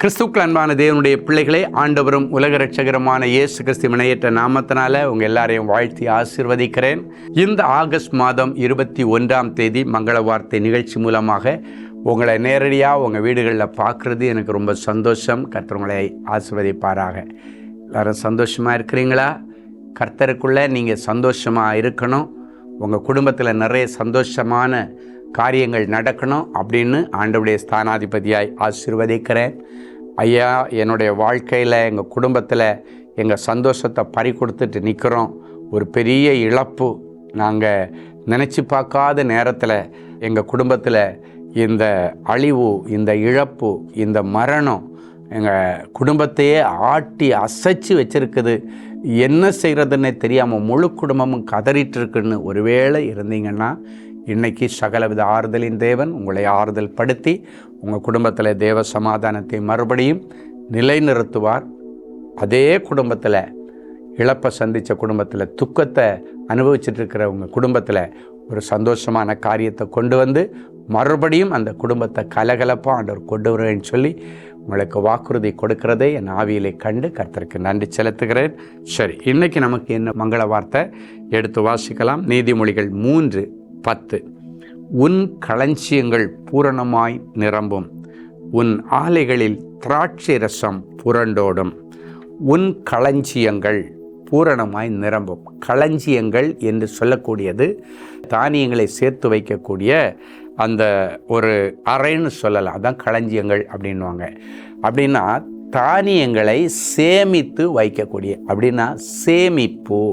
கிறிஸ்துவுக்குள் அன்பான தேவனுடைய பிள்ளைகளே, ஆண்டவரும் உலக இரட்சகருமான இயேசு கிறிஸ்து இணையற்ற நாமத்தினால உங்கள் எல்லாரையும் வாழ்த்தி ஆசீர்வதிக்கிறேன். இந்த ஆகஸ்ட் மாதம் 21ஆம் தேதி மங்கள வார்த்தை நிகழ்ச்சி மூலமாக உங்களை நேரடியாக உங்கள் வீடுகளில் பார்க்குறது எனக்கு ரொம்ப சந்தோஷம். கர்த்தர் உங்களை ஆசீர்வதிப்பாராக. எல்லாரும் சந்தோஷமாக இருக்கிறீங்களா? கர்த்தருக்குள்ளே நீங்கள் சந்தோஷமாக இருக்கணும். உங்கள் குடும்பத்தில் நிறைய சந்தோஷமான காரியங்கள் நடக்கணும் அப்படின்னு ஆண்டவருடைய ஸ்தானாதிபதியாய் ஆசீர்வதிக்கிறேன். ஐயா, என்னுடைய வாழ்க்கையில் எங்கள் குடும்பத்தில் எங்கள் சந்தோஷத்தை பறி கொடுத்துட்டு நிற்கிறோம். ஒரு பெரிய இழப்பு. நாங்கள் நினச்சி பார்க்காத நேரத்தில் எங்கள் குடும்பத்தில் இந்த அழிவு, இந்த இழப்பு, இந்த மரணம் எங்கள் குடும்பத்தையே ஆட்டி அசைச்சு வச்சுருக்குது. என்ன செய்கிறதுன்னு தெரியாமல் முழு குடும்பமும் கதறிட்டு இருக்குன்னு ஒருவேளை இருந்தீங்கன்னா, இன்றைக்கி சகலவித ஆறுதலின் தேவன் உங்களை ஆறுதல் படுத்தி உங்கள் குடும்பத்தில் தேவ சமாதானத்தை மறுபடியும் நிலைநிறுத்துவார். அதே குடும்பத்தில் இழப்பை சந்தித்த குடும்பத்தில் துக்கத்தை அனுபவிச்சுட்டு இருக்கிற உங்கள் குடும்பத்தில் ஒரு சந்தோஷமான காரியத்தை கொண்டு வந்து மறுபடியும் அந்த குடும்பத்தை கலகலப்பாக ஆண்டவர் கொண்டு வருவேன்னு சொல்லி உங்களுக்கு வாக்குறுதி கொடுக்கிறதை என் ஆவியிலே கண்டு கர்த்தருக்கு நன்றி செலுத்துகிறேன். சரி, இன்றைக்கி நமக்கு என்ன மங்கள வார்த்தை எடுத்து வாசிக்கலாம். நீதிமொழிகள் 3:10. உன் களஞ்சியங்கள் பூரணமாய் நிரம்பும், உன் ஆலைகளில் திராட்சை ரசம் புரண்டோடும். உன் களஞ்சியங்கள் பூரணமாய் நிரம்பும். களஞ்சியங்கள் என்று சொல்லக்கூடியது தானியங்களை சேர்த்து வைக்கக்கூடிய அந்த ஒரு அறைன்னு சொல்லலாம். அதான் களஞ்சியங்கள் அப்படின்வாங்க. அப்படின்னா தானியங்களை சேமித்து வைக்கக்கூடிய, அப்படின்னா சேமிப்பு.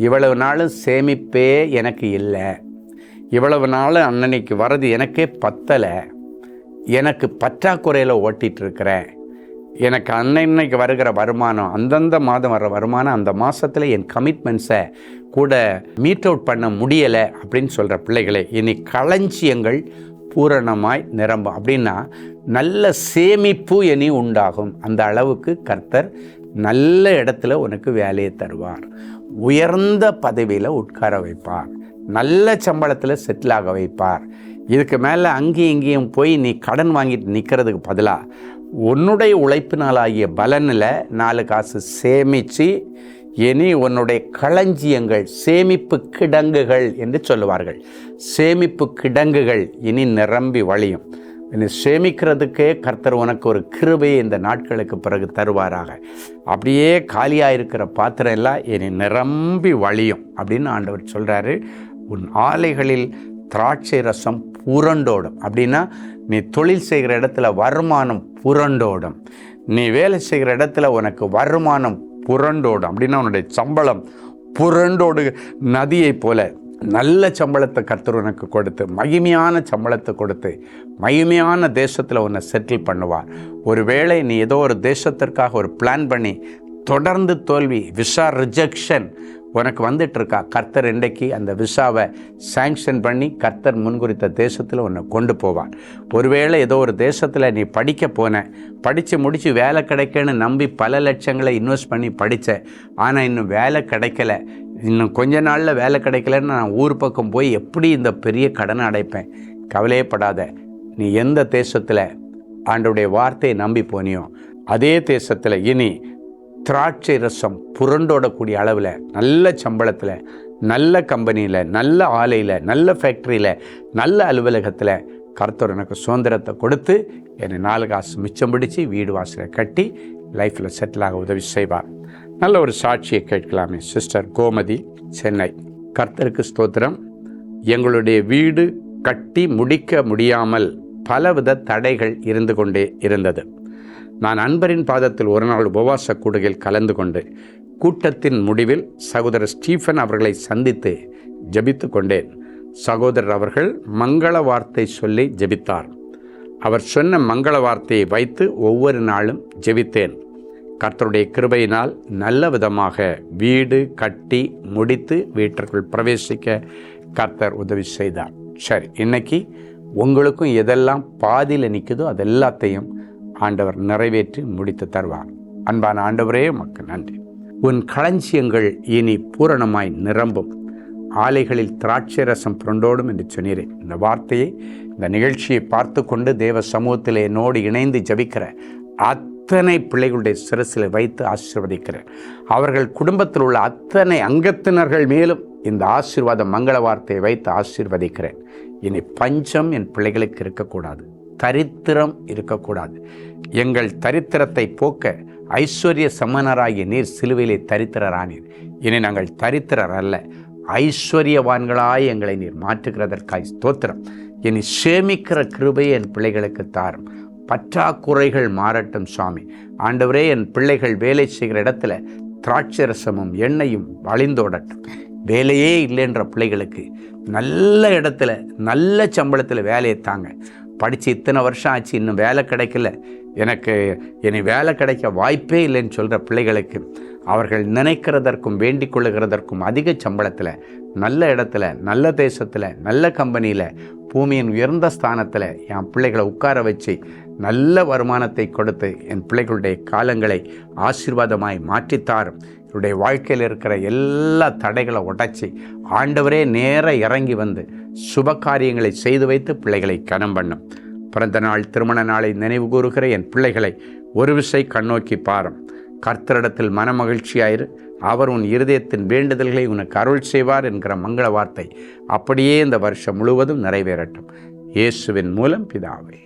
இவ்வளவு நாளும் சேமிப்பே எனக்கு இல்லை, இவ்வளவு நாள் அன்னன்னைக்கு வர்றது எனக்கே பத்தலை, எனக்கு பற்றாக்குறையில் ஓட்டிகிட்ருக்கிறேன், எனக்கு அன்னைக்கு வருகிற வருமானம், அந்தந்த மாதம் வர்ற வருமானம் அந்த மாதத்தில் என் கமிட்மெண்ட்ஸை கூட மீட் அவுட் பண்ண முடியலை அப்படின்னு சொல்கிற பிள்ளைகளே, இனி களஞ்சியங்கள் பூரணமாய் நிரம்பும். அப்படின்னா நல்ல சேமிப்பு இனி உண்டாகும். அந்த அளவுக்கு கர்த்தர் நல்ல இடத்துல உனக்கு வேலையை தருவார், உயர்ந்த பதவியில் உட்கார வைப்பார், நல்ல சம்பளத்தில் செட்டில் ஆக வைப்பார். இதுக்கு மேலே அங்கேயும் இங்கேயும் போய் நீ கடன் வாங்கிட்டு நிற்கிறதுக்கு பதிலாக உன்னுடைய உழைப்பினாலாகிய பலனில் 4 காசு சேமித்து இனி உன்னுடைய களஞ்சியங்கள், சேமிப்பு கிடங்குகள் என்று சொல்லுவார்கள், சேமிப்பு கிடங்குகள் இனி நிரம்பி வழியும். இனி சேமிக்கிறதுக்கே கர்த்தர் உனக்கு ஒரு கிருபையை இந்த நாட்களுக்கு பிறகு தருவாராக. அப்படியே காலியாக இருக்கிற பாத்திரம் எல்லாம் இனி நிரம்பி வழியும் அப்படின்னு ஆண்டவர் சொல்கிறாரு. உன் ஆலைகளில் திராட்சை ரசம் புரண்டோடும். அப்படின்னா நீ தொழில் செய்கிற இடத்துல வருமானம் புரண்டோடும், நீ வேலை செய்கிற இடத்துல உனக்கு வருமானம் புரண்டோடும். அப்படின்னா உன்னுடைய சம்பளம் புரண்டோடு நதியை போல நல்ல சம்பளத்தை கர்த்தர் உனக்கு கொடுத்து, மகிமையான சம்பளத்தை கொடுத்து, மகிமையான தேசத்தில் உன்னை செட்டில் பண்ணுவார். ஒருவேளை நீ ஏதோ ஒரு தேசத்திற்காக ஒரு பிளான் பண்ணி தொடர்ந்து தோல்வி, விசா ரிஜெக்ஷன் உனக்கு வந்துட்டுருக்கா, கர்த்தர் இன்றைக்கு அந்த விசாவை சாங்ஷன் பண்ணி கர்த்தர் முன்குறித்த தேசத்தில் உன்னை கொண்டு போவார். ஒருவேளை ஏதோ ஒரு தேசத்தில் நீ படிக்க போன, படித்து முடித்து வேலை கிடைக்கன்னு நம்பி பல லட்சங்களை இன்வெஸ்ட் பண்ணி படித்த, ஆனால் இன்னும் வேலை கிடைக்கல, இன்னும் கொஞ்ச நாளில் வேலை கிடைக்கலன்னு நான் ஊர் பக்கம் போய் எப்படி இந்த பெரிய கடனை அடைப்பேன்? கவலையப்படாத. நீ எந்த தேசத்தில் ஆண்டவருடைய வார்த்தையை நம்பி போனியோ அதே தேசத்தில் இனி திராட்சை ரசம் புரண்டோடக்கூடிய அளவில் நல்ல சம்பளத்தில், நல்ல கம்பெனியில், நல்ல ஆலையில், நல்ல ஃபேக்ட்ரியில், நல்ல அலுவலகத்தில் கர்த்தர் எனக்கு சுதந்திரத்தை கொடுத்து என்னை 4 காசு மிச்சம் பிடிச்சி வீடு வாசலை கட்டி லைஃப்பில் செட்டிலாக உதவி செய்வார். நல்ல ஒரு சாட்சியை கேட்கலாமே. சிஸ்டர் கோமதி, சென்னை. கர்த்தருக்கு ஸ்தோத்திரம். எங்களுடைய வீடு கட்டி முடிக்க முடியாமல் பலவித தடைகள் இருந்து கொண்டே இருந்தது. நான் அன்பரின் பாதத்தில் ஒரு நாள் உபவாச கூடுகையில் கலந்து கொண்டு கூட்டத்தின் முடிவில் சகோதரர் ஸ்டீஃபன் அவர்களை சந்தித்து ஜெபித்து கொண்டேன். சகோதரர் அவர்கள் மங்கள வார்த்தை சொல்லி ஜெபித்தார். அவர் சொன்ன மங்கள வார்த்தையை வைத்து ஒவ்வொரு நாளும் ஜெபித்தேன். கர்த்தருடைய கிருபையினால் நல்ல விதமாக வீடு கட்டி முடித்து வீட்டிற்குள் பிரவேசிக்க கர்த்தர் உதவி செய்தார். சரி, இன்னைக்கு உங்களுக்கும் எதெல்லாம் பாதியில் நிற்குதோ அதெல்லாத்தையும் ஆண்டவர் நிறைவேற்றி முடித்து தருவார். அன்பான ஆண்டவரே, உமக்கு நன்றி. உன் களஞ்சியங்கள் இனி பூரணமாய் நிரம்பும், ஆலைகளில் திராட்சை ரசம் புரண்டோடும் என்று சொன்னீரேன். இந்த வார்த்தையை, இந்த நிகழ்ச்சியை பார்த்து கொண்டு தேவ சமூகத்தில் என்னோடு இணைந்து ஜபிக்கிற அத்தனை பிள்ளைகளுடைய சிரசில் வைத்து ஆசீர்வதிக்கிறேன். அவர்கள் குடும்பத்தில் உள்ள அத்தனை அங்கத்தினர்கள் மேலும் இந்த ஆசீர்வாத மங்கள வார்த்தையை வைத்து ஆசீர்வதிக்கிறேன். இனி பஞ்சம் என் பிள்ளைகளுக்கு இருக்கக்கூடாது, தரித்திரம் இருக்கக்கூடாது. எங்கள் தரித்திரத்தை போக்க ஐஸ்வர்ய சமணராகிய நீர் சிலுவையிலே தரித்திரரானீர். இனி நாங்கள் தரித்திரர் அல்ல, ஐஸ்வர்யவான்களாய் எங்களை நீர் மாற்றுகிறதற்காய் ஸ்தோத்திரம். இனி சேமிக்கிற கிருபையை என் பிள்ளைகளுக்கு தாரும். பற்றாக்குறைகள் மாறட்டும் சுவாமி. ஆண்டவரே, என் பிள்ளைகள் வேலை செய்கிற இடத்துல திராட்சரசமும் எண்ணெயும் வழிந்தோடட்டும். வேலையே இல்லைன்ற பிள்ளைகளுக்கு நல்ல இடத்துல நல்ல சம்பளத்தில் வேலையை தாங்க. படித்து இத்தனை வருஷம் ஆச்சு, இன்னும் வேலை கிடைக்கல, எனக்கு இனி வேலை கிடைக்க வாய்ப்பே இல்லைன்னு சொல்கிற பிள்ளைகளுக்கு அவர்கள் நினைக்கிறதற்கும் வேண்டிக் கொள்ளுகிறதற்கும் அதிக சம்பளத்தில் நல்ல இடத்துல நல்ல தேசத்தில் நல்ல கம்பெனியில் பூமியின் உயர்ந்த ஸ்தானத்தில் என் பிள்ளைகளை உட்கார வச்சு நல்ல வருமானத்தை கொடுத்து என் பிள்ளைகளுடைய காலங்களை ஆசீர்வாதமாய் மாற்றித்தாரும். என்னுடைய வாழ்க்கையில் இருக்கிற எல்லா தடைகளை உடைச்சி ஆண்டவரே நேர இறங்கி வந்து சுப காரியங்களை செய்து வைத்து பிள்ளைகளை கனம் பண்ணும். பிறந்த நாள் திருமண நாளை நினைவு கூறுகிற என் பிள்ளைகளை ஒரு விசை கண்ணோக்கி பாரும். கர்த்தரிடத்தில் மனமகிழ்ச்சியாயிரு, அவர் உன் இருதயத்தின் வேண்டுதல்களை உனக்கு அருள் செய்வார் என்கிற மங்கள வார்த்தை அப்படியே இந்த வருஷம் முழுவதும் நிறைவேறட்டும். இயேசுவின் மூலம் பிதாவே,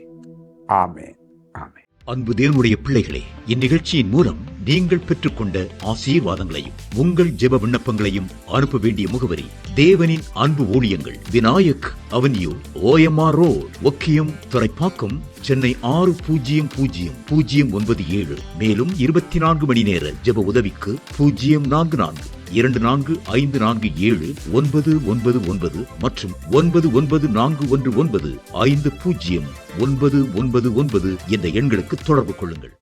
ஆமென், ஆமென். அன்பு தேவனுடைய பிள்ளைகளே, இந்நிகழ்ச்சியின் மூலம் நீங்கள் பெற்றுக்கொண்ட ஆசீர்வாதங்களையும் உங்கள் ஜெப விண்ணப்பங்களையும் அனுப்ப வேண்டிய முகவரி: தேவனின் அன்பு ஊழியங்கள், Vinayak avenue, OMR road, Okkiyam, Thoraipakkam, Chennai 600097. மேலும் 24 மணி நேர ஜெப உதவிக்கு 04424547999 மற்றும் 9941150999 என்ற எண்களுக்கு தொடர்பு கொள்ளுங்கள்.